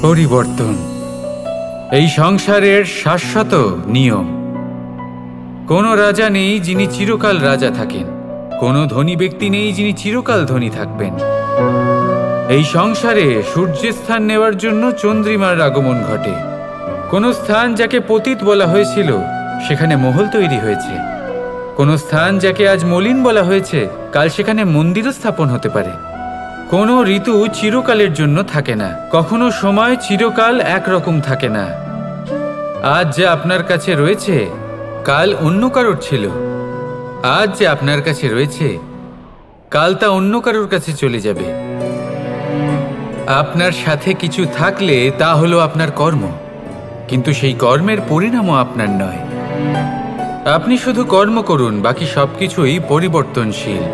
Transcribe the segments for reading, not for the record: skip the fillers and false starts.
পরিবর্তন এই সংসারের শাশ্বত নিয়ম। কোনো রাজা নেই যিনি চিরকাল রাজা থাকেন, কোনো ধনী ব্যক্তি নেই যিনি চিরকাল ধনী থাকবেন। এই সংসারে সূর্যের স্থান নেওয়ার জন্য চন্দ্রিমার আগমন ঘটে। কোনো স্থান যাকে পতিত বলা হয়েছিল সেখানে মহল তৈরি হয়েছে, কোনো স্থান যাকে আজ মলিন বলা হয়েছে কাল সেখানে মন্দিরও স্থাপন হতে পারে। কোনো ঋতু চিরকালের জন্য থাকে না, কখনো সময় চিরকাল একরকম থাকে না। আজ যে আপনার কাছে রয়েছে কাল অন্য কারোর ছিল, আজ যে আপনার কাছে রয়েছে কাল তা অন্য কারোর কাছে চলে যাবে। আপনার সাথে কিছু থাকলে তা হলো আপনার কর্ম, কিন্তু সেই কর্মের পরিণামও আপনার নয়। আপনি শুধু কর্ম করুন, বাকি সবকিছুই পরিবর্তনশীল।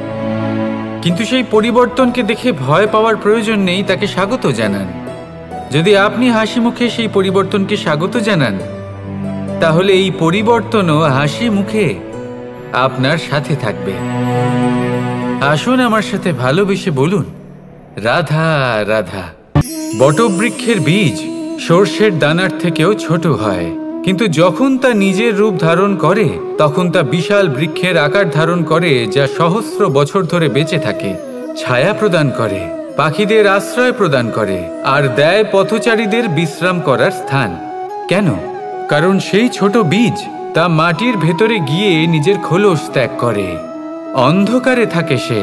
কিন্তু সেই পরিবর্তনকে দেখে ভয় পাওয়ার প্রয়োজন নেই, তাকে স্বাগত জানান। যদি আপনি হাসি মুখে সেই পরিবর্তনকে স্বাগত জানান, তাহলে এই পরিবর্তনও হাসি মুখে আপনার সাথে থাকবে। আসুন আমার সাথে ভালোবেসে বলুন, রাধা রাধা। বটবৃক্ষের বীজ সর্ষের দানার থেকেও ছোট হয়, কিন্তু যখন তা নিজের রূপ ধারণ করে তখন তা বিশাল বৃক্ষের আকার ধারণ করে, যা সহস্র বছর ধরে বেঁচে থাকে, ছায়া প্রদান করে, পাখিদের আশ্রয় প্রদান করে, আর দেয় পথচারীদের বিশ্রাম করার স্থান। কেন? কারণ সেই ছোট বীজ তা মাটির ভেতরে গিয়ে নিজের খোলস ত্যাগ করে। অন্ধকারে থাকে সে,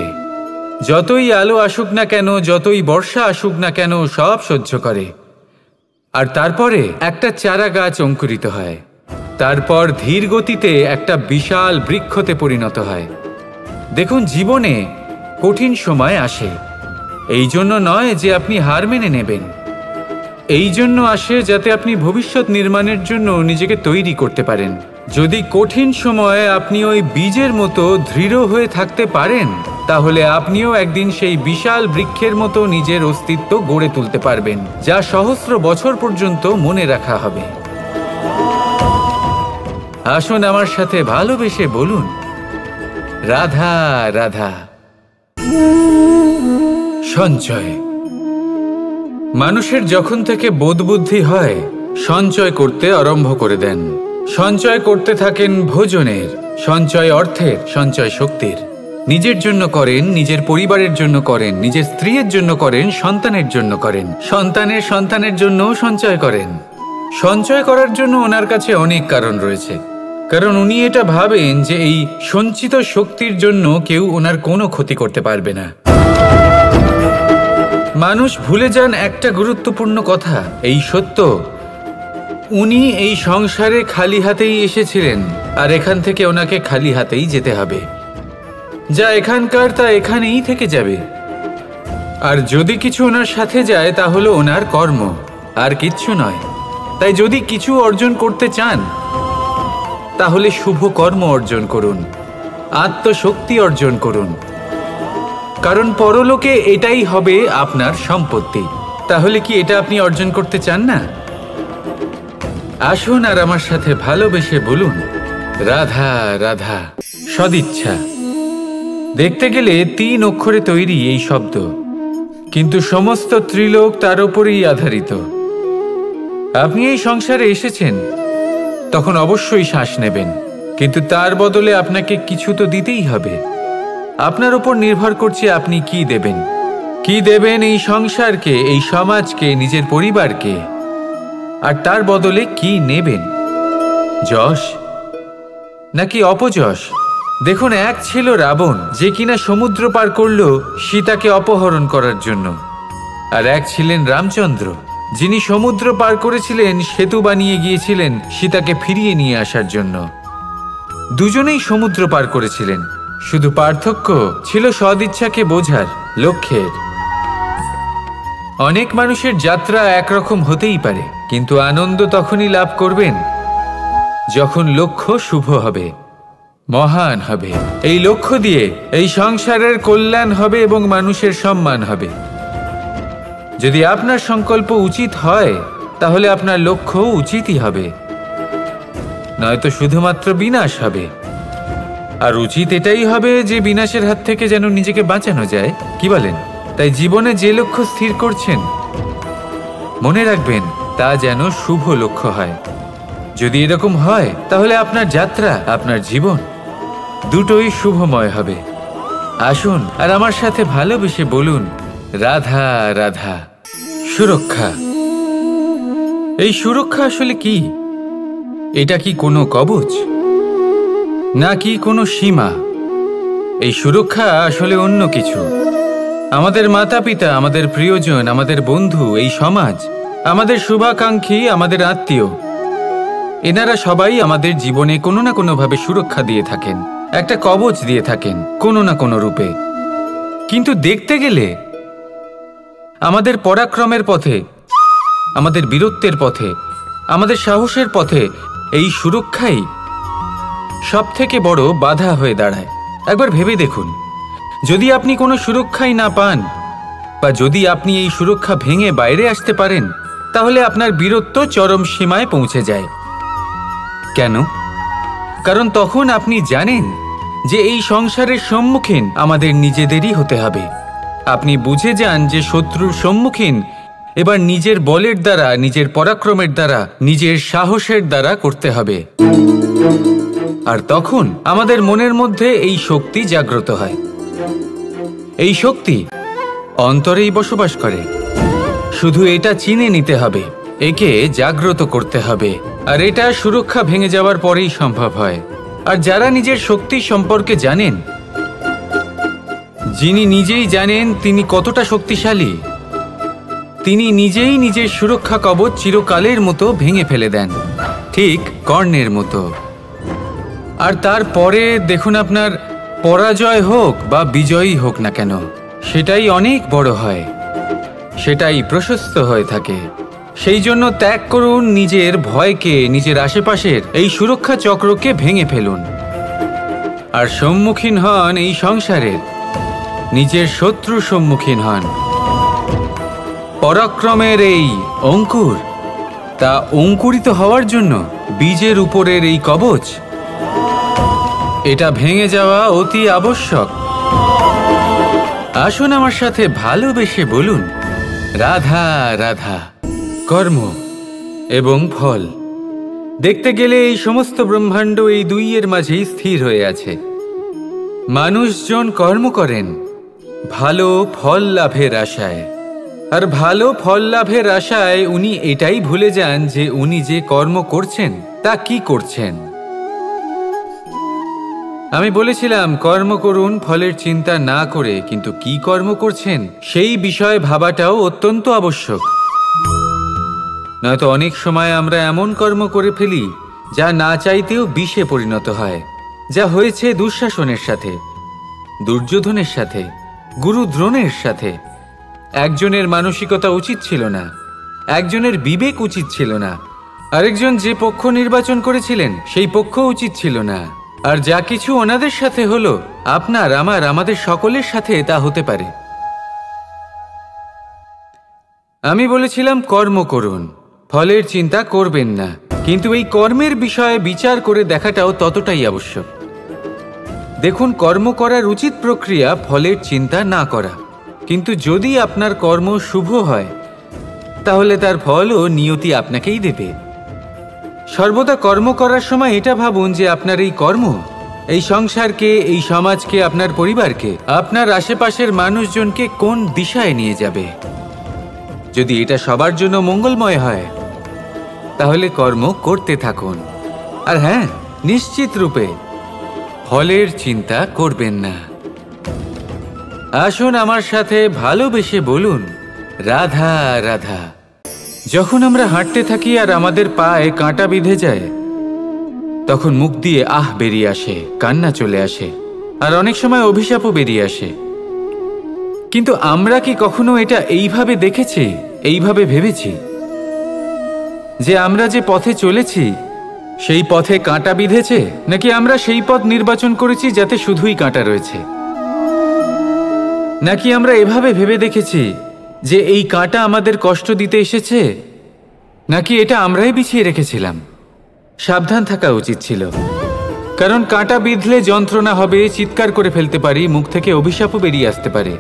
যতই আলো আসুক না কেন, যতই বর্ষা আসুক না কেন, সব সহ্য করে। আর তারপরে একটা চারা গাছ অঙ্কুরিত হয়, তারপর ধীর গতিতে একটা বিশাল বৃক্ষতে পরিণত হয়। দেখুন, জীবনে কঠিন সময় আসে, এই জন্য নয় যে আপনি হার মেনে নেবেন, এই জন্য আসে যাতে আপনি ভবিষ্যৎ নির্মাণের জন্য নিজেকে তৈরি করতে পারেন। যদি কঠিন সময়ে আপনি ওই বীজের মতো দৃঢ় হয়ে থাকতে পারেন, তাহলে আপনিও একদিন সেই বিশাল বৃক্ষের মতো নিজের অস্তিত্ব গড়ে তুলতে পারবেন, যা সহস্র বছর পর্যন্ত মনে রাখা হবে। আসুন আমার সাথে ভালোবেসে বলুন, রাধা রাধা। সঞ্চয়। মানুষের যখন থেকে বোধবুদ্ধি হয় সঞ্চয় করতে আরম্ভ করে দেন। সঞ্চয় করতে থাকেন ভোজনের, সঞ্চয় অর্থের, সঞ্চয় শক্তির। নিজের জন্য করেন, নিজের পরিবারের জন্য করেন, নিজের স্ত্রীর জন্য করেন, সন্তানের জন্য করেন, সন্তানের সন্তানের জন্যও সঞ্চয় করেন। সঞ্চয় করার জন্য ওনার কাছে অনেক কারণ রয়েছে, কারণ উনি এটা ভাবেন যে এই সঞ্চিত শক্তির জন্য কেউ ওনার কোনো ক্ষতি করতে পারবে না। মানুষ ভুলে যান একটা গুরুত্বপূর্ণ কথা, এই সত্য, উনি এই সংসারে খালি হাতেই এসেছিলেন, আর এখান থেকে ওনাকে খালি হাতেই যেতে হবে। যা এখানকার তা এখানেই থেকে যাবে। আর যদি কিছু ওনার সাথে যায় তা হলো ওনার কর্ম, আর কিচ্ছু নয়। তাই যদি কিছু অর্জন করতে চান তাহলে শুভ কর্ম অর্জন করুন, আত্মশক্তি অর্জন করুন, কারণ পরলোকে এটাই হবে আপনার সম্পত্তি। তাহলে কি এটা আপনি অর্জন করতে চান না? আসুন আর আমার সাথে ভালোবেসে বলুন, রাধা রাধা। সদিচ্ছা। দেখতে গেলে 3 অক্ষরে তৈরি এই শব্দ, কিন্তু সমস্ত ত্রিলোক তার উপরেই আধারিত। আপনি এই সংসারে এসেছেন, তখন অবশ্যই শ্বাস নেবেন, কিন্তু তার বদলে আপনাকে কিছু তো দিতেই হবে। আপনার উপর নির্ভর করছে আপনি কি দেবেন। কি দেবেন এই সংসারকে, এই সমাজকে, নিজের পরিবারকে, আর তার বদলে কি নেবেন? যশ নাকি অপযশ? দেখুন, এক ছিল রাবণ, যে কিনা সমুদ্র পার করল সীতাকে অপহরণ করার জন্য, আর এক ছিলেন রামচন্দ্র, যিনি সমুদ্র পার করেছিলেন, সেতু বানিয়ে গিয়েছিলেন সীতাকে ফিরিয়ে নিয়ে আসার জন্য। দুজনেই সমুদ্র পার করেছিলেন, শুধু পার্থক্য ছিল সদিচ্ছাকে বোঝার, লক্ষ্যের। অনেক মানুষের যাত্রা একরকম হতেই পারে, কিন্তু আনন্দ তখনই লাভ করবেন যখন লক্ষ্য শুভ হবে, মহান হবে। এই লক্ষ্য দিয়ে এই সংসারের কল্যাণ হবে এবং মানুষের সম্মান হবে। যদি আপনার সংকল্প উচিত হয় তাহলে আপনার লক্ষ্য উচিতই হবে, নয়তো শুধুমাত্র বিনাশ হবে। আর উচিত এটাই হবে যে বিনাশের হাত থেকে যেন নিজেকে বাঁচানো যায়, কি বলেন? তাই জীবনে যে লক্ষ্য স্থির করছেন মনে রাখবেন তা যেন শুভ লক্ষ্য হয়। যদি এরকম হয় তাহলে আপনার যাত্রা, আপনার জীবন দুটোই শুভময় হবে। আসুন আর আমার সাথে ভালোবেসে বলুন, রাধা রাধা। সুরক্ষা। এই সুরক্ষা আসলে কি? এটা কি কোনো কবচ নাকি কোনো সীমা? এই সুরক্ষা আসলে অন্য কিছু। আমাদের মাতা পিতা, আমাদের প্রিয়জন, আমাদের বন্ধু, এই সমাজ, আমাদের শুভাকাঙ্ক্ষী, আমাদের আত্মীয়, এনারা সবাই আমাদের জীবনে কোনো না কোনোভাবে সুরক্ষা দিয়ে থাকেন, একটা কবচ দিয়ে থাকেন কোনো না কোনো রূপে। কিন্তু দেখতে গেলে আমাদের পরাক্রমের পথে, আমাদের বীরত্বের পথে, আমাদের সাহসের পথে এই সুরক্ষাই সবথেকে বড় বাধা হয়ে দাঁড়ায়। একবার ভেবে দেখুন, যদি আপনি কোনো সুরক্ষাই না পান, বা যদি আপনি এই সুরক্ষা ভেঙে বাইরে আসতে পারেন, তাহলে আপনার বীরত্ব চরম সীমায় পৌঁছে যায়। কেন? কারণ তখন আপনি জানেন যে এই সংসারের সম্মুখীন আমাদের নিজেদেরই হতে হবে। আপনি বুঝে যান যে শত্রুর সম্মুখীন এবার নিজের বলের দ্বারা, নিজের পরাক্রমের দ্বারা, নিজের সাহসের দ্বারা করতে হবে। আর তখন আমাদের মনের মধ্যে এই শক্তি জাগ্রত হয়। এই শক্তি অন্তরেই বসবাস করে। শুধু এটা চিনে নিতে হবে, একে জাগ্রত করতে হবে। আর এটা সুরক্ষা ভেঙে যাওয়ার পরেই সম্ভব হয়। আর যারা নিজের শক্তি সম্পর্কে জানেন, যিনি নিজেই জানেন তিনি কতটা শক্তিশালী, তিনি নিজেই নিজের সুরক্ষা কবচ চিরকালের মতো ভেঙে ফেলে দেন, ঠিক কর্ণের মতো। আর তারপরে দেখুন, আপনার পরাজয় হোক বা বিজয়ী হোক না কেন, সেটাই অনেক বড় হয়, সেটাই প্রশস্ত হয়ে থাকে। সেই জন্য ত্যাগ করুন নিজের ভয়কে, নিজের আশেপাশের এই সুরক্ষা চক্রকে ভেঙে ফেলুন, আর সম্মুখীন হন এই সংসারের নিজের শত্রু সম্মুখীন হন। পরাক্রমের এই অঙ্কুর, তা অঙ্কুরিত হওয়ার জন্য বীজের উপরের এই কবচ, এটা ভেঙে যাওয়া অতি আবশ্যক। আসুন আমার সাথে ভালোবেসে বলুন, রাধা রাধা। কর্ম এবং ফল। দেখতে গেলে এই সমস্ত ব্রহ্মাণ্ড এই দুইয়ের মাঝেই স্থির হয়ে আছে। মানুষজন কর্ম করেন ভালো ফল লাভের আশায়, আর ভালো ফল লাভের আশায় উনি এটাই ভুলে যান যে উনি যে কর্ম করছেন তা কি করছেন। আমি বলেছিলাম কর্ম করুন ফলের চিন্তা না করে, কিন্তু কি কর্ম করছেন সেই বিষয়ে ভাবাটাও অত্যন্ত আবশ্যক। নয়তো অনেক সময় আমরা এমন কর্ম করে ফেলি যা না চাইতেও বিষে পরিণত হয়। যা হয়েছে দুঃশাসনের সাথে, দুর্যোধনের সাথে, গুরু দ্রোণের সাথে। একজনের মানসিকতা উচিত ছিল না, একজনের বিবেক উচিত ছিল না, আরেকজন যে পক্ষ নির্বাচন করেছিলেন সেই পক্ষ উচিত ছিল না। আর যা কিছু ওনাদের সাথে হলো, আপনার, আমার, আমাদের সকলের সাথে তা হতে পারে। আমি বলেছিলাম কর্ম করুন, ফলের চিন্তা করবেন না, কিন্তু এই কর্মের বিষয়ে বিচার করে দেখাটাও ততটাই আবশ্যক। দেখুন, কর্ম করার উচিত প্রক্রিয়া ফলের চিন্তা না করা, কিন্তু যদি আপনার কর্ম শুভ হয় তাহলে তার ফলও নিয়তি আপনাকেই দেবে। সর্বদা কর্ম করার সময় এটা ভাবুন যে আপনার এই কর্ম এই সংসারকে, এই সমাজকে, আপনার পরিবারকে, আপনার আশেপাশের মানুষজনকে কোন দিশায় নিয়ে যাবে। যদি এটা সবার জন্য মঙ্গলময় হয় তাহলে কর্ম করতে থাকুন। আর হ্যাঁ, নিশ্চিত রূপে ফলের চিন্তা করবেন না। আসুন আমার সাথে ভালোবেসে বলুন, রাধা রাধা। যখন আমরা হাঁটতে থাকি আর আমাদের পায়ে কাঁটা বিঁধে যায়, তখন মুখ দিয়ে আহ বেরিয়ে আসে, কান্না চলে আসে, আর অনেক সময় অভিশাপও বেরিয়ে আসে। কিন্তু আমরা কি কখনো এটা এইভাবে দেখেছি, এইভাবে ভেবেছি যে আমরা যে পথে চলেছি সেই পথে কাঁটা বিঁধেছে, নাকি আমরা সেই পথ নির্বাচন করেছি যাতে শুধুই কাঁটা রয়েছে? নাকি আমরা এভাবে ভেবে দেখেছি যে এই কাঁটা আমাদের কষ্ট দিতে এসেছে, নাকি এটা আমরাই বিছিয়ে রেখেছিলাম? সাবধান থাকা উচিত ছিল, কারণ কাঁটা বিঁধলে যন্ত্রণা হবে, চিৎকার করে ফেলতে পারি, মুখ থেকে অভিশাপও বেরিয়ে আসতে পারে।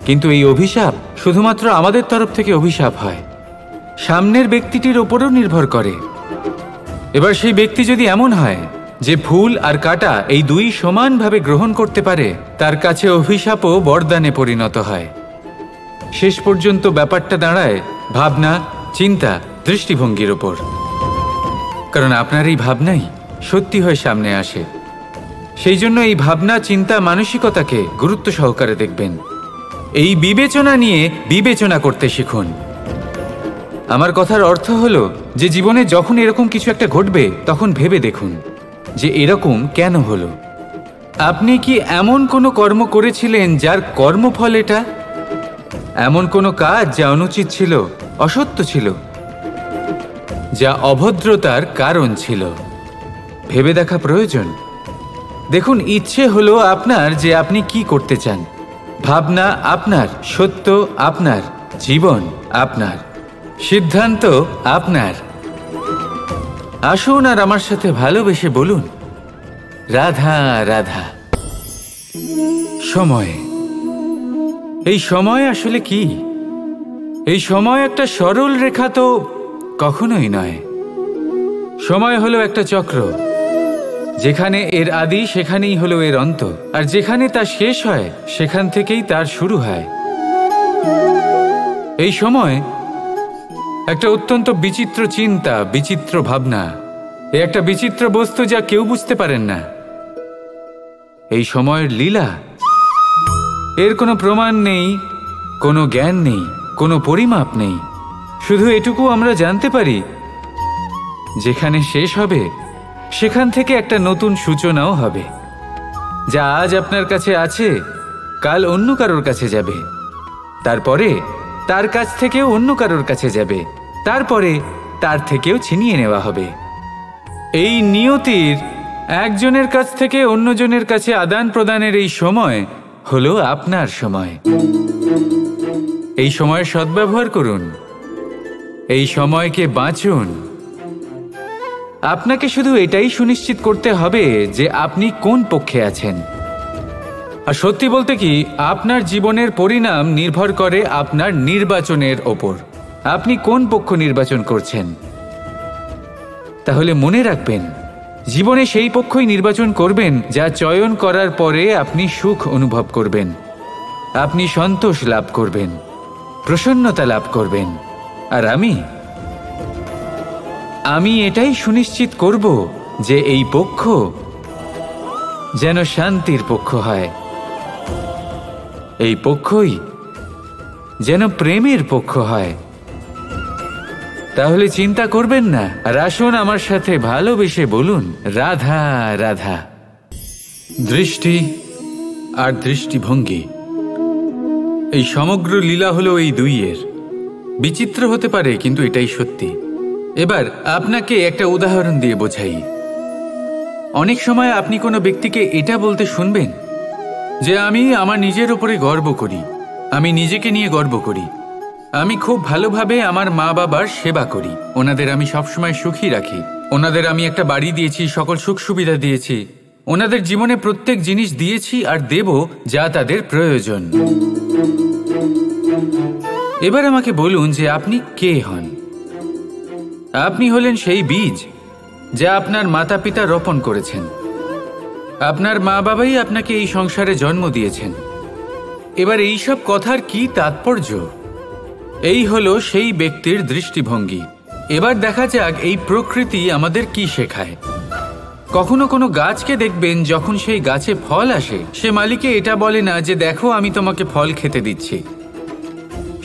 কিন্তু এই অভিশাপ শুধুমাত্র আমাদের তরফ থেকে অভিশাপ হয়, সামনের ব্যক্তিটির ওপরও নির্ভর করে। এবার সেই ব্যক্তি যদি এমন হয় যে ফুল আর কাঁটা এই দুই সমানভাবে গ্রহণ করতে পারে, তার কাছে অভিশাপও বরদানে পরিণত হয়। শেষ পর্যন্ত ব্যাপারটা দাঁড়ায় ভাবনা, চিন্তা, দৃষ্টিভঙ্গির ওপর। কারণ আপনার এই ভাবনাই সত্যি হয়ে সামনে আসে। সেই জন্য এই ভাবনা, চিন্তা, মানসিকতাকে গুরুত্ব সহকারে দেখবেন। এই বিবেচনা নিয়ে বিবেচনা করতে শিখুন। আমার কথার অর্থ হলো যে জীবনে যখন এরকম কিছু একটা ঘটবে তখন ভেবে দেখুন যে এরকম কেন হলো। আপনি কি এমন কোনো কর্ম করেছিলেন যার কর্মফল এটা? এমন কোনো কাজ যা অনুচিত ছিল, অসত্য ছিল, যা অভদ্রতার কারণ ছিল? ভেবে দেখা প্রয়োজন। দেখুন, ইচ্ছে হলো আপনার যে আপনি কি করতে চান। ভাবনা আপনার, সত্য আপনার, জীবন আপনার, সিদ্ধান্ত আপনার। আসুন আর আমার সাথে ভালোবেসে বলুন, রাধা রাধা। সময়, এই সময় আসলে কি? এই সময় একটা সরল রেখা তো কখনোই নয়। সময় হলো একটা চক্র। যেখানে এর আদি সেখানেই হলো এর অন্ত, আর যেখানে তা শেষ হয় সেখান থেকেই তার শুরু হয়। এই সময় একটা অত্যন্ত বিচিত্র চিন্তা, বিচিত্র ভাবনা। এ একটা বিচিত্র বস্তু যা কেউ বুঝতে পারেন না। এই সময়ের লীলা, এর কোনো প্রমাণ নেই, কোনো জ্ঞান নেই, কোনো পরিমাপ নেই। শুধু এটুকু আমরা জানতে পারি, যেখানে শেষ হবে সেখান থেকে একটা নতুন সূচনাও হবে। যা আজ আপনার কাছে আছে কাল অন্য কারোর কাছে যাবে, তারপরে তার কাছ থেকেও অন্য কারোর কাছে যাবে, তারপরে তার থেকেও ছিনিয়ে নেওয়া হবে। এই নিয়তির একজনের কাছ থেকে অন্যজনের কাছে আদান প্রদানের এই সময় হলো আপনার সময়। এই সময়ের সদ্ব্যবহার করুন, এই সময়কে বাঁচুন। আপনাকে শুধু এটাই সুনিশ্চিত করতে হবে যে আপনি কোন পক্ষে আছেন। আর সত্যি বলতে কি, আপনার জীবনের পরিণাম নির্ভর করে আপনার নির্বাচনের ওপর। আপনি কোন পক্ষ নির্বাচন করছেন। তাহলে মনে রাখবেন, জীবনে সেই পক্ষই নির্বাচন করবেন যা চয়ন করার পরে আপনি সুখ অনুভব করবেন, আপনি সন্তোষ লাভ করবেন, প্রসন্নতা লাভ করবেন। আর আমি এটাই সুনিশ্চিত করব যে এই পক্ষ যেন শান্তির পক্ষ হয়, এই পক্ষই যেন প্রেমের পক্ষ হয়। তাহলে চিন্তা করবেন না, আর আসুন আমার সাথে ভালোবেসে বলুন, রাধা রাধা। দৃষ্টি আর দৃষ্টিভঙ্গি, এই সমগ্র লীলা হলো এই দুইয়ের। বিচিত্র হতে পারে, কিন্তু এটাই সত্যি। এবার আপনাকে একটা উদাহরণ দিয়ে বোঝাই। অনেক সময় আপনি কোনো ব্যক্তিকে এটা বলতে শুনবেন যে আমি আমার নিজের উপরে গর্ব করি, আমি নিজেকে নিয়ে গর্ব করি, আমি খুব ভালোভাবে আমার মা বাবার সেবা করি, ওনাদের আমি সবসময় সুখী রাখি, ওনাদের আমি একটা বাড়ি দিয়েছি, সকল সুখ সুবিধা দিয়েছি, ওনাদের জীবনে প্রত্যেক জিনিস দিয়েছি আর দেব যা তাদের প্রয়োজন। এবার আমাকে বলুন যে আপনি কে হন। আপনি হলেন সেই বীজ যা আপনার মাতা পিতা রোপণ করেছেন। আপনার মা বাবাই আপনাকে এই সংসারে জন্ম দিয়েছেন। এবার এই সব কথার কি তাৎপর্য? এই হলো সেই ব্যক্তির দৃষ্টিভঙ্গি। এবার দেখা যাক এই প্রকৃতি আমাদের কি শেখায়। কখনো কোনো গাছকে দেখবেন, যখন সেই গাছে ফল আসে, সে মালিকে এটা বলে না যে দেখো আমি তোমাকে ফল খেতে দিচ্ছি।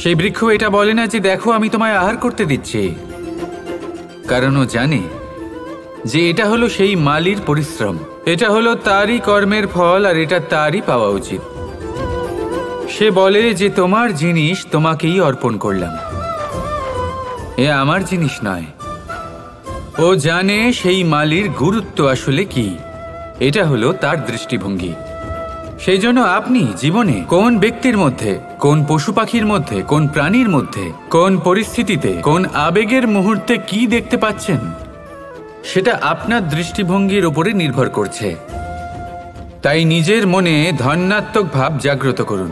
সেই বৃক্ষ এটা বলে না যে দেখো আমি তোমায় আহার করতে দিচ্ছি, কারণ ও জানে যে এটা হলো সেই মালির পরিশ্রম, এটা হলো তারই কর্মের ফল, আর এটা তারই পাওয়া উচিত। সে বলে যে তোমার জিনিস তোমাকেই অর্পণ করলাম, এ আমার জিনিস নয়। ও জানে সেই মালির গুরুত্ব আসলে কি। এটা হলো তার দৃষ্টিভঙ্গি। সেই জন্য আপনি জীবনে কোন ব্যক্তির মধ্যে, কোন পশু পাখির মধ্যে, কোন প্রাণীর মধ্যে, কোন পরিস্থিতিতে, কোন আবেগের মুহূর্তে কি দেখতে পাচ্ছেন, সেটা আপনার দৃষ্টিভঙ্গির উপরে নির্ভর করছে। তাই নিজের মনে ধন্যাত্মক ভাব জাগ্রত করুন,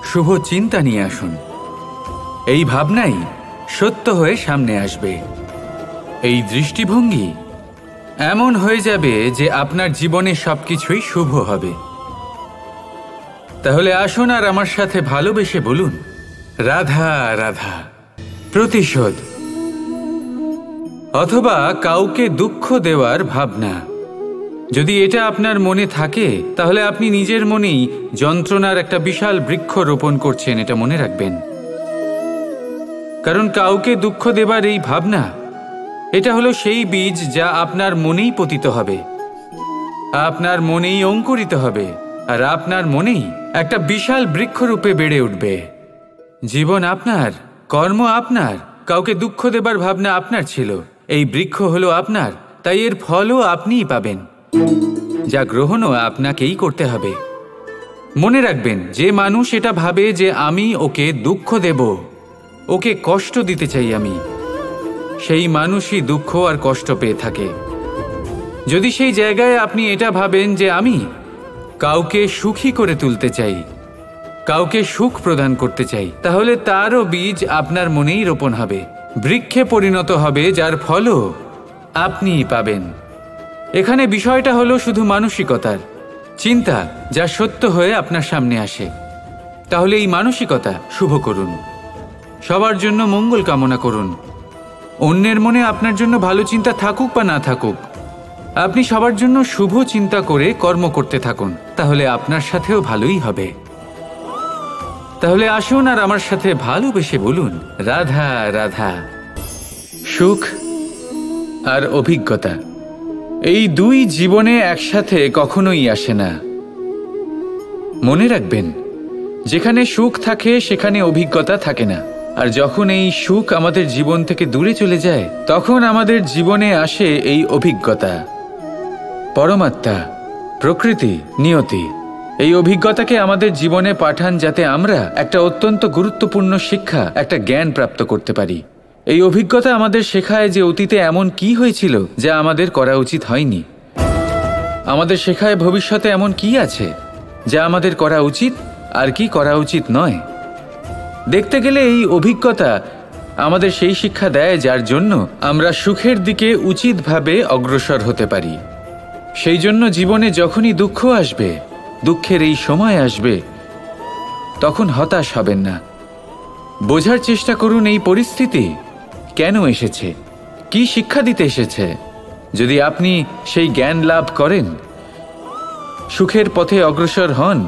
শুভ চিন্তা নিয়ে আসুন। এই ভাবনাই সত্য হয়ে সামনে আসবে। এই দৃষ্টিভঙ্গি এমন হয়ে যাবে যে আপনার জীবনে সবকিছুই শুভ হবে। তাহলে আসুন আর আমার সাথে ভালোবেসে বলুন, রাধা রাধা। প্রতিশোধ অথবা কাউকে দুঃখ দেওয়ার ভাবনা, যদি এটা আপনার মনে থাকে তাহলে আপনি নিজের মনেই যন্ত্রণার একটা বিশাল বৃক্ষ রোপণ করছেন, এটা মনে রাখবেন। কারণ কাউকে দুঃখ দেবার এই ভাবনা, এটা হলো সেই বীজ যা আপনার মনেই পতিত হবে, আপনার মনেই অঙ্কুরিত হবে, আর আপনার মনেই একটা বিশাল বৃক্ষরূপে বেড়ে উঠবে। জীবন আপনার, কর্ম আপনার, কাউকে দুঃখ দেবার ভাবনা আপনার ছিল, এই বৃক্ষ হলো আপনার, তাই এর ফলও আপনিই পাবেন, যা গ্রহণও আপনাকেই করতে হবে। মনে রাখবেন, যে মানুষ এটা ভাবে যে আমি ওকে দুঃখ দেব, ওকে কষ্ট দিতে চাই আমি, সেই মানুষই দুঃখ আর কষ্ট পেয়ে থাকে। যদি সেই জায়গায় আপনি এটা ভাবেন যে আমি কাউকে সুখী করে তুলতে চাই, কাউকে সুখ প্রদান করতে চাই, তাহলে তারও বীজ আপনার মনেই রোপণ হবে, বৃক্ষে পরিণত হবে, যার ফলও আপনিই পাবেন। এখানে বিষয়টা হলো শুধু মানসিকতার চিন্তা, যা সত্য হয়ে আপনার সামনে আসে। তাহলে এই মানসিকতা শুভ করুন, সবার জন্য মঙ্গল কামনা করুন। অন্যের মনে আপনার জন্য ভালো চিন্তা থাকুক বা না থাকুক, আপনি সবার জন্য শুভ চিন্তা করে কর্ম করতে থাকুন, তাহলে আপনার সাথেও ভালোই হবে। তাহলে আসুন আর আমার সাথে ভালোবেসে বলুন, রাধা রাধা। সুখ আর অভিজ্ঞতা, এই দুই জীবনে একসাথে কখনোই আসে না। মনে রাখবেন, যেখানে সুখ থাকে সেখানে অভিজ্ঞতা থাকে না, আর যখন এই সুখ আমাদের জীবন থেকে দূরে চলে যায়, তখন আমাদের জীবনে আসে এই অভিজ্ঞতা। পরমাত্মা, প্রকৃতি, নিয়তি এই অভিজ্ঞতাকে আমাদের জীবনে পাঠান, যাতে আমরা একটা অত্যন্ত গুরুত্বপূর্ণ শিক্ষা, একটা জ্ঞান প্রাপ্ত করতে পারি। এই অভিজ্ঞতা আমাদের শেখায় যে অতীতে এমন কি হয়েছিল যা আমাদের করা উচিত হয়নি। আমাদের শেখায় ভবিষ্যতে এমন কি আছে যা আমাদের করা উচিত আর কি করা উচিত নয়। দেখতে গেলে এই অভিজ্ঞতা আমাদের সেই শিক্ষা দেয় যার জন্য আমরা সুখের দিকে উচিতভাবে অগ্রসর হতে পারি। সেই জন্য জীবনে যখনই দুঃখ আসবে, দুঃখের এই সময় আসবে, তখন হতাশ হবেন না। বোঝার চেষ্টা করুন এই পরিস্থিতি কেন এসেছে, কি শিক্ষা দিতে এসেছে। যদি আপনি সেই জ্ঞান লাভ করেন, সুখের পথে অগ্রসর হন,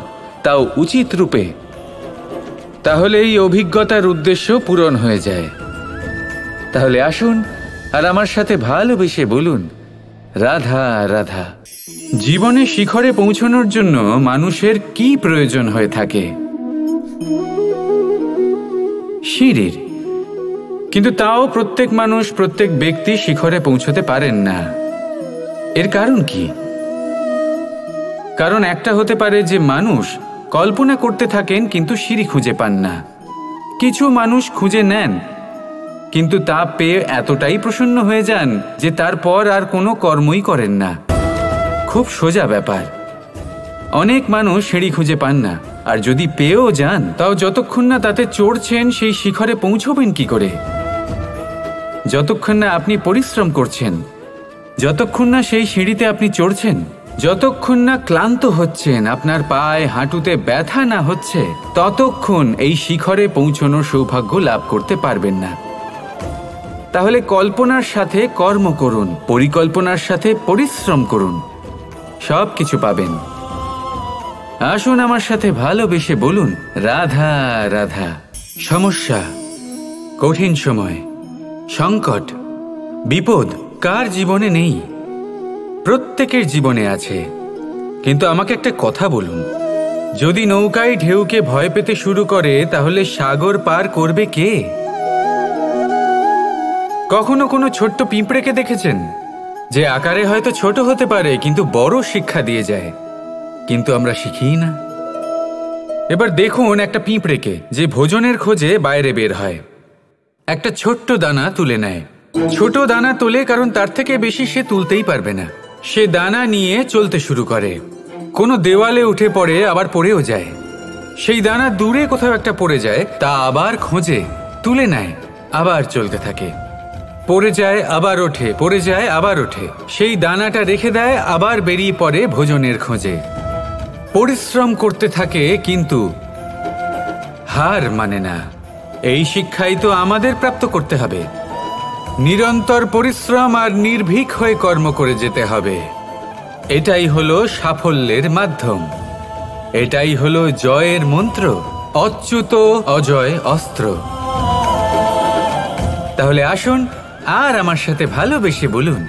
তাও উচিত রূপে, তাহলে এই অভিজ্ঞতার উদ্দেশ্য পূরণ হয়ে যায়। তাহলে আসুন আর আমার সাথে ভালোবেসে বলুন, রাধা রাধা। জীবনে শিখরে পৌঁছানোর জন্য মানুষের কি প্রয়োজন হয়ে থাকে? সিঁড়ির। কিন্তু তাও প্রত্যেক মানুষ, প্রত্যেক ব্যক্তি শিখরে পৌঁছতে পারেন না। এর কারণ কি? কারণ একটা হতে পারে যে মানুষ কল্পনা করতে থাকেন কিন্তু সিঁড়ি খুঁজে পান না। কিছু মানুষ খুঁজে নেন কিন্তু তা পেয়ে এতটাই প্রসন্ন হয়ে যান যে তারপর আর কোনো কর্মই করেন না। খুব সোজা ব্যাপার। অনেক মানুষ সিঁড়ি খুঁজে পান না, আর যদি পেয়েও যান তাও যতক্ষণ না তাতে চড়ছেন সেই শিখরে পৌঁছবেন কি করে? যতক্ষণ না আপনি পরিশ্রম করছেন, যতক্ষণ না সেই সিঁড়িতে আপনি চড়ছেন, যতক্ষণ না ক্লান্ত হচ্ছেন, আপনার পায়ে হাঁটুতে ব্যথা না হচ্ছে, ততক্ষণ এই শিখরে পৌঁছানোর সৌভাগ্য লাভ করতে পারবেন না। তাহলে কল্পনার সাথে কর্ম করুন, পরিকল্পনার সাথে পরিশ্রম করুন, সব কিছু পাবেন। আসুন আমার সাথে ভালোবেসে বলুন, রাধা রাধা। সমস্যা, কঠিন সময়, সংকট, বিপদ কার জীবনে নেই? প্রত্যেকের জীবনে আছে। কিন্তু আমাকে একটা কথা বলুন, যদি নৌকায় ঢেউকে ভয় পেতে শুরু করে, তাহলে সাগর পার করবে কে? কখনো কোনো ছোট্ট পিঁপড়েকে দেখেছেন, যে আকারে হয়তো ছোট হতে পারে কিন্তু বড় শিক্ষা দিয়ে যায়? কিন্তু আমরা শিখি না। এবার দেখুন একটা পিঁপড়েকে, যে ভোজনের খোঁজে বাইরে বের হয়, একটা ছোট্ট দানা তুলে নেয়। ছোট দানা তোলে কারণ তার থেকে বেশি সে তুলতেই পারবে না। সে দানা নিয়ে চলতে শুরু করে, কোনো দেওয়ালে উঠে পড়ে, আবার পড়েও যায়। সেই দানা দূরে কোথাও একটা পড়ে যায়, তা আবার খোঁজে, তুলে নেয়, আবার চলতে থাকে, পড়ে যায় আবার ওঠে, পড়ে যায় আবার ওঠে, সেই দানাটা রেখে দেয়, আবার বেরিয়ে পড়ে ভোজনের খোঁজে। পরিশ্রম করতে থাকে কিন্তু হার মানে না। এই শিক্ষাই তো আমাদের প্রাপ্ত করতে হবে। নিরন্তর পরিশ্রম আর নির্ভীক হয়ে কর্ম করে যেতে হবে। এটাই হলো সাফল্যের মাধ্যম, এটাই হলো জয়ের মন্ত্র, অচ্যুত অজয় অস্ত্র। তাহলে আসুন আর আমার সাথে ভালোবেসে বলুন,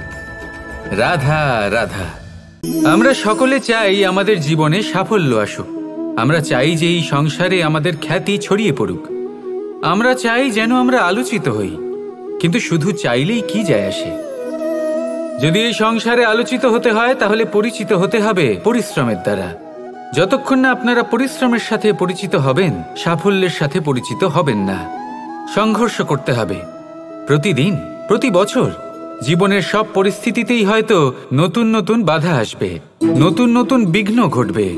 রাধা রাধা। আমরা সকলে চাই আমাদের জীবনে সাফল্য আসুক। আমরা চাই যে এই সংসারে আমাদের খ্যাতি ছড়িয়ে পড়ুক। আমরা চাই যেন আমরা আলোচিত হই। কিন্তু শুধু চাইলেই কি যায় আসে? যদি এই সংসারে আলোচিত হতে হয় তাহলে পরিচিত হতে হবে পরিশ্রমের দ্বারা। যতক্ষণ না আপনারা পরিশ্রমের সাথে পরিচিত হবেন, সাফল্যের সাথে পরিচিত হবেন না। সংঘর্ষ করতে হবে প্রতিদিন, প্রতি বছর। জীবনের সব পরিস্থিতিতেই হয়তো নতুন নতুন বাধা আসবে, নতুন নতুন বিঘ্ন ঘটবে।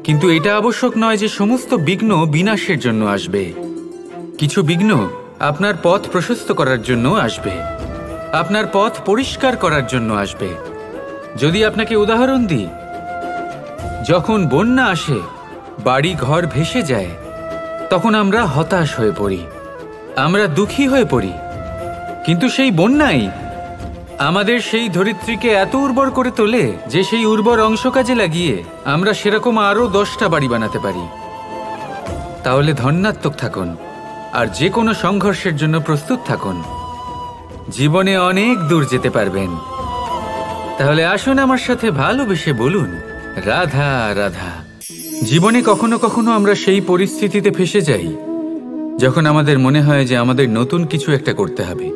কিন্তু এটা আবশ্যক নয় যে সমস্ত বিঘ্ন বিনাশের জন্য আসবে। কিছু বিঘ্ন আপনার পথ প্রশস্ত করার জন্য আসবে, আপনার পথ পরিষ্কার করার জন্য আসবে। যদি আপনাকে উদাহরণ দিই, যখন বন্যা আসে, বাড়ি ঘর ভেসে যায়, তখন আমরা হতাশ হয়ে পড়ি, আমরা দুঃখী হয়ে পড়ি। কিন্তু সেই বন্যাই আমাদের সেই ধরিত্রীকে এত উর্বর করে তোলে যে সেই উর্বর অংশ কাজে লাগিয়ে আমরা সেরকম আরও 10টা বাড়ি বানাতে পারি। তাহলে ধন্যাত্মক থাকুন আর যে কোনো সংঘর্ষের জন্য প্রস্তুত থাকুন। জীবনে অনেক দূর যেতে পারবেন। তাহলে আসুন আমার সাথে ভালোবেসে বলুন, রাধা রাধা। জীবনে কখনো কখনো আমরা সেই পরিস্থিতিতে ফেসে যাই যখন আমাদের মনে হয় যে আমাদের নতুন কিছু একটা করতে হবে,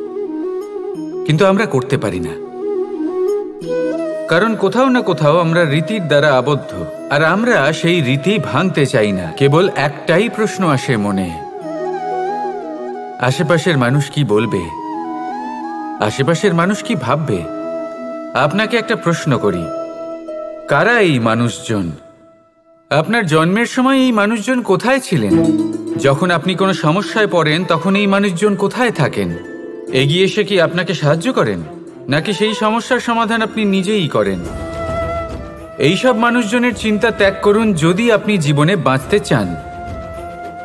কিন্তু আমরা করতে পারি না। কারণ কোথাও না কোথাও আমরা রীতির দ্বারা আবদ্ধ, আর আমরা সেই রীতি ভাঙতে চাই না। কেবল একটাই প্রশ্ন আসে মনে, আশেপাশের মানুষ কি বলবে, আশেপাশের মানুষ কি ভাববে। আপনাকে একটা প্রশ্ন করি, কারা এই মানুষজন? আপনার জন্মের সময় এই মানুষজন কোথায় ছিলেন? যখন আপনি কোনো সমস্যায় পড়েন তখন এই মানুষজন কোথায় থাকেন? এগিয়ে এসে কি আপনাকে সাহায্য করেন, নাকি সেই সমস্যার সমাধান আপনি নিজেই করেন? এইসব মানুষজনের চিন্তা ত্যাগ করুন যদি আপনি জীবনে বাঁচতে চান।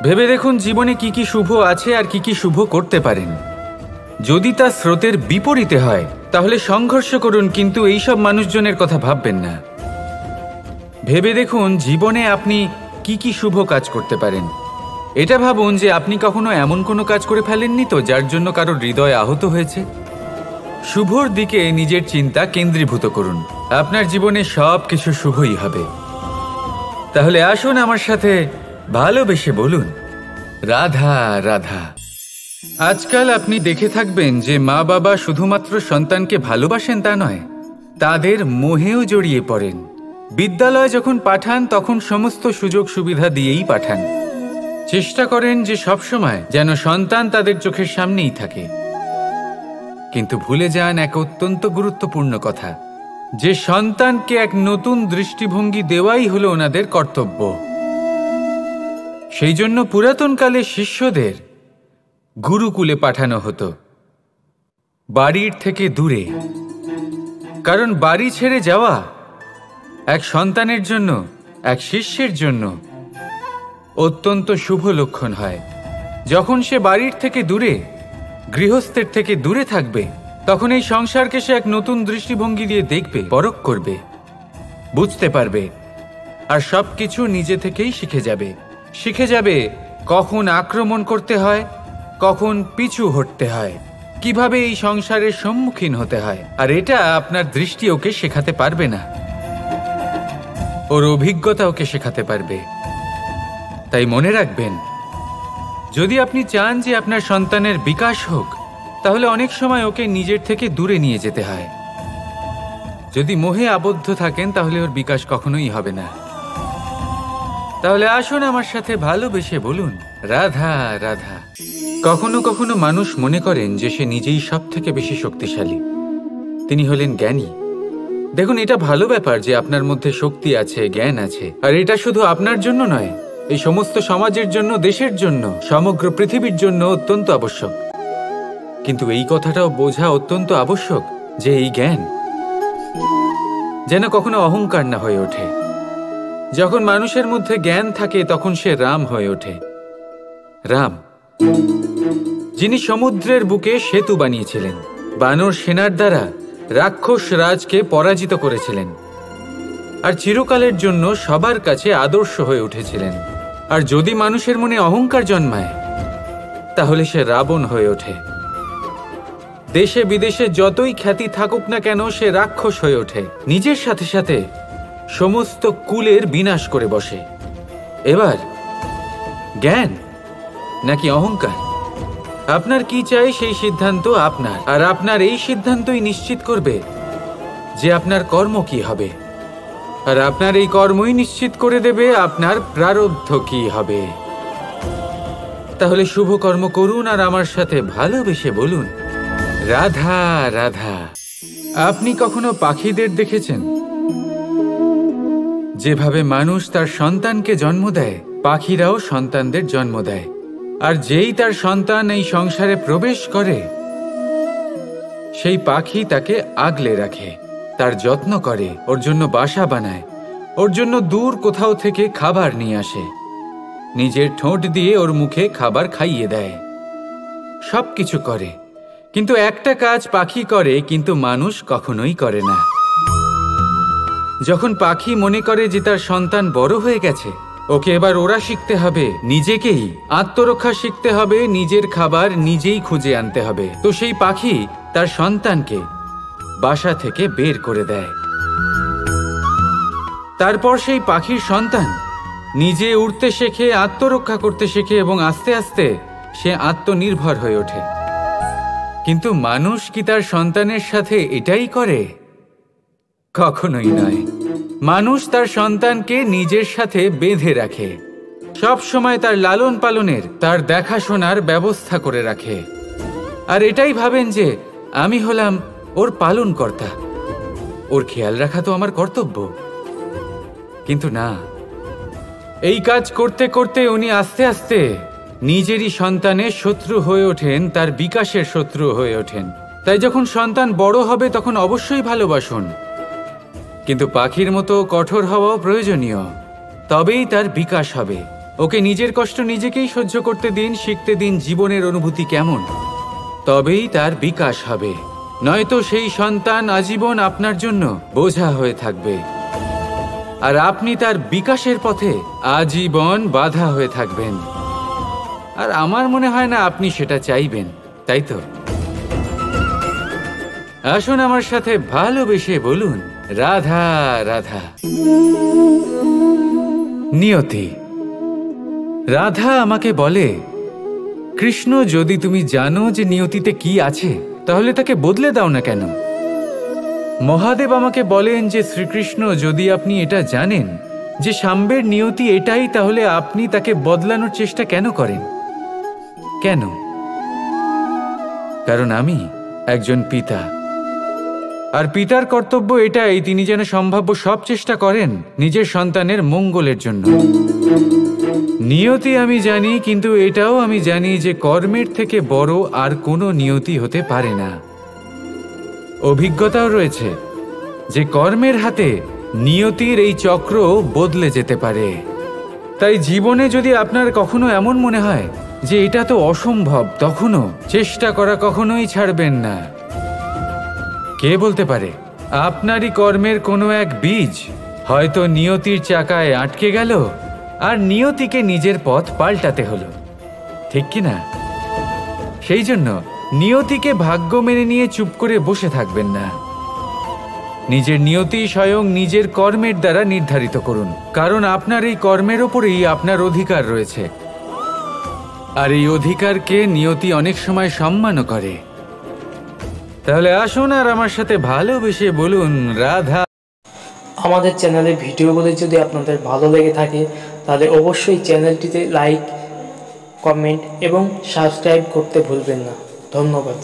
ভেবে দেখুন জীবনে কি কি শুভ আছে আর কি কি শুভ করতে পারেন। যদি তা স্রোতের বিপরীতে হয় তাহলে সংঘর্ষ করুন, কিন্তু এইসব মানুষজনের কথা ভাববেন না। ভেবে দেখুন জীবনে আপনি কি কি শুভ কাজ করতে পারেন। এটা ভাবুন যে আপনি কখনো এমন কোনো কাজ করে ফেলেননি তো যার জন্য কারোর হৃদয় আহত হয়েছে। শুভর দিকে নিজের চিন্তা কেন্দ্রীভূত করুন, আপনার জীবনে সব কিছু শুভই হবে। তাহলে আসুন আমার সাথে ভালোবেসে বলুন, রাধা রাধা। আজকাল আপনি দেখে থাকবেন যে মা বাবা শুধুমাত্র সন্তানকে ভালোবাসেন তা নয়, তাদের মোহেও জড়িয়ে পড়েন। বিদ্যালয়ে যখন পাঠান তখন সমস্ত সুযোগ সুবিধা দিয়েই পাঠান। চেষ্টা করেন যে সবসময় যেন সন্তান তাদের চোখের সামনেই থাকে। কিন্তু ভুলে যান এক অত্যন্ত গুরুত্বপূর্ণ কথা, যে সন্তানকে এক নতুন দৃষ্টিভঙ্গি দেওয়াই হলো ওনাদের কর্তব্য। সেই জন্য পুরাতনকালে শিষ্যদের গুরুকুলে পাঠানো হতো, বাড়ির থেকে দূরে। কারণ বাড়ি ছেড়ে যাওয়া এক সন্তানের জন্য, এক শিষ্যের জন্য অত্যন্ত শুভ লক্ষণ হয়। যখন সে বাড়ির থেকে দূরে, গৃহস্থের থেকে দূরে থাকবে, তখন এই সংসারকে সে এক নতুন দৃষ্টিভঙ্গি দিয়ে দেখবে, পরখ করবে, বুঝতে পারবে, আর সবকিছু নিজে থেকেই শিখে যাবে কখন আক্রমণ করতে হয়, কখন পিছু হটতে হয়, কিভাবে এই সংসারের সম্মুখীন হতে হয়। আর এটা আপনার দৃষ্টি ওকে শেখাতে পারবে না, ওর অভিজ্ঞতা ওকে শেখাতে পারবে। তাই মনে রাখবেন, যদি আপনি চান যে আপনার সন্তানের বিকাশ হোক, তাহলে অনেক সময় ওকে নিজের থেকে দূরে নিয়ে যেতে হয়। যদি মোহে আবদ্ধ থাকেন তাহলে ওর বিকাশ কখনোই হবে না। তাহলে আসুন আমার সাথে ভালোবেসে বলুন, রাধা রাধা। কখনো কখনো মানুষ মনে করেন যে সে নিজেই সব থেকে বেশি শক্তিশালী, তিনি হলেন জ্ঞানী। দেখুন, এটা ভালো ব্যাপার যে আপনার মধ্যে শক্তি আছে, জ্ঞান আছে, আর এটা শুধু আপনার জন্য নয়, এই সমস্ত সমাজের জন্য, দেশের জন্য, সমগ্র পৃথিবীর জন্য অত্যন্ত আবশ্যক। কিন্তু এই কথাটাও বোঝা অত্যন্ত আবশ্যক যে এই জ্ঞান যেন কখনো অহংকার না হয়ে ওঠে। যখন মানুষের মধ্যে জ্ঞান থাকে তখন সে রাম হয়ে ওঠে। রাম, যিনি সমুদ্রের বুকে সেতু বানিয়েছিলেন, বানর সেনার দ্বারা রাক্ষস রাজকে পরাজিত করেছিলেন, আর চিরকালের জন্য সবার কাছে আদর্শ হয়ে উঠেছিলেন। আর যদি মানুষের মনে অহংকার জন্মায় তাহলে সে রাবণ হয়ে ওঠে। দেশে বিদেশে যতই খ্যাতি থাকুক না কেন সে রাক্ষস হয়ে ওঠে, নিজের সাথে সাথে সমস্ত কুলের বিনাশ করে বসে। এবার জ্ঞান নাকি অহংকার, আপনার কি চাই সেই সিদ্ধান্ত আপনার, আর আপনার এই সিদ্ধান্তই নিশ্চিত করবে যে আপনার কর্ম কি হবে, আর আপনার এই কর্মই নিশ্চিত করে দেবে আপনার প্রারব্ধ কি হবে। তাহলে শুভ কর্ম করুন আর আমার সাথে ভালোবেসে বলুন, রাধা রাধা। আপনি কখনো পাখিদের দেখেছেন? যেভাবে মানুষ তার সন্তানকে জন্ম দেয়, পাখিরাও সন্তানদের জন্ম দেয়। আর যেই তার সন্তান এই সংসারে প্রবেশ করে, সেই পাখি তাকে আগলে রাখে, তার যত্ন করে, ওর জন্য বাসা বানায়, ওর জন্য দূর কোথাও থেকে খাবার নিয়ে আসে, নিজের ঠোঁট দিয়ে ওর মুখে খাবার খাইয়ে দেয়, সব কিছু করে। কিন্তু একটা কাজ পাখি করে কিন্তু মানুষ কখনোই করে না। যখন পাখি মনে করে যে তার সন্তান বড় হয়ে গেছে, ওকে এবার ওরা শিখতে হবে, নিজেকেই আত্মরক্ষা শিখতে হবে, নিজের খাবার নিজেই খুঁজে আনতে হবে, তো সেই পাখি তার সন্তানকে বাসা থেকে বের করে দেয়। তারপর সেই পাখির সন্তান নিজে উড়তে শেখে, আত্মরক্ষা করতে শেখে এবং আস্তে আস্তে সে আত্মনির্ভর হয়ে ওঠে। কিন্তু মানুষ কি তার সন্তানের সাথে এটাই করে? কখনোই নয়। মানুষ তার সন্তানকে নিজের সাথে বেঁধে রাখে, সব সময় তার লালন পালনের, তার দেখাশোনার ব্যবস্থা করে রাখে, আর এটাই ভাবেন যে আমি হলাম ওর পালনকর্তা, ওর খেয়াল রাখা তো আমার কর্তব্য। কিন্তু না, এই কাজ করতে করতে উনি আস্তে আস্তে নিজেরই সন্তানের শত্রু হয়ে ওঠেন, তার বিকাশের শত্রু হয়ে ওঠেন। তাই যখন সন্তান বড় হবে তখন অবশ্যই ভালোবাসুন, কিন্তু পাখির মতো কঠোর হওয়াও প্রয়োজনীয়, তবেই তার বিকাশ হবে। ওকে নিজের কষ্ট নিজেকেই সহ্য করতে দিন, শিখতে দিন জীবনের অনুভূতি কেমন, তবেই তার বিকাশ হবে। নয়তো সেই সন্তান আজীবন আপনার জন্য বোঝা হয়ে থাকবে, আর আপনি তার বিকাশের পথে আজীবন বাধা হয়ে থাকবেন। আর আমার মনে হয় না আপনি সেটা চাইবেন, তাই তো? আসুন আমার সাথে ভালোবেসে বলুন, রাধা রাধা। নিয়তি। রাধা আমাকে বলে, কৃষ্ণ, যদি তুমি জানো যে নিয়তিতে কি আছে তাহলে তাকে বদলে দাও না কেন? মহাদেব আমাকে বলেন যে শ্রীকৃষ্ণ, যদি আপনি এটা জানেন যে সাম্বের নিয়তি এটাই, তাহলে আপনি তাকে বদলানোর চেষ্টা কেন করেন? কেন? কারণ আমি একজন পিতা, আর পিতার কর্তব্য এটাই, তিনি যেন সম্ভাব্য সব চেষ্টা করেন নিজের সন্তানের মঙ্গলের জন্য। নিয়তি আমি জানি, কিন্তু এটাও আমি জানি যে কর্মের থেকে বড় আর কোনো নিয়তি হতে পারে না। অভিজ্ঞতাও রয়েছে যে কর্মের হাতে নিয়তির এই চক্র বদলে যেতে পারে। তাই জীবনে যদি আপনার কখনো এমন মনে হয় যে এটা তো অসম্ভব, তখনও চেষ্টা করা কখনোই ছাড়বেন না। কে বলতে পারে আপনারই কর্মের কোনো এক বীজ হয়তো নিয়তির চাকায় আটকে গেল, আর নিয়তিকে নিজের পথ পাল্টাতে হলো, ঠিক কি না? সেই জন্য নিয়তিকে ভাগ্য মেনে নিয়ে চুপ করে বসে থাকবেন না। নিজের নিয়তি স্বয়ং নিজের কর্মের দ্বারা নির্ধারিত করুন, কারণ আপনার এই কর্মের ওপরেই আপনার অধিকার রয়েছে, আর এই অধিকারকে নিয়তি অনেক সময় সম্মানও করে। তাহলে আসুন আর আমার সাথে ভালোবেসে বলুন, রাধা। আমাদের চ্যানেলের ভিডিওগুলি যদি আপনাদের ভালো লেগে থাকে তাহলে অবশ্যই চ্যানেলটিতে লাইক, কমেন্ট এবং সাবস্ক্রাইব করতে ভুলবেন না। ধন্যবাদ।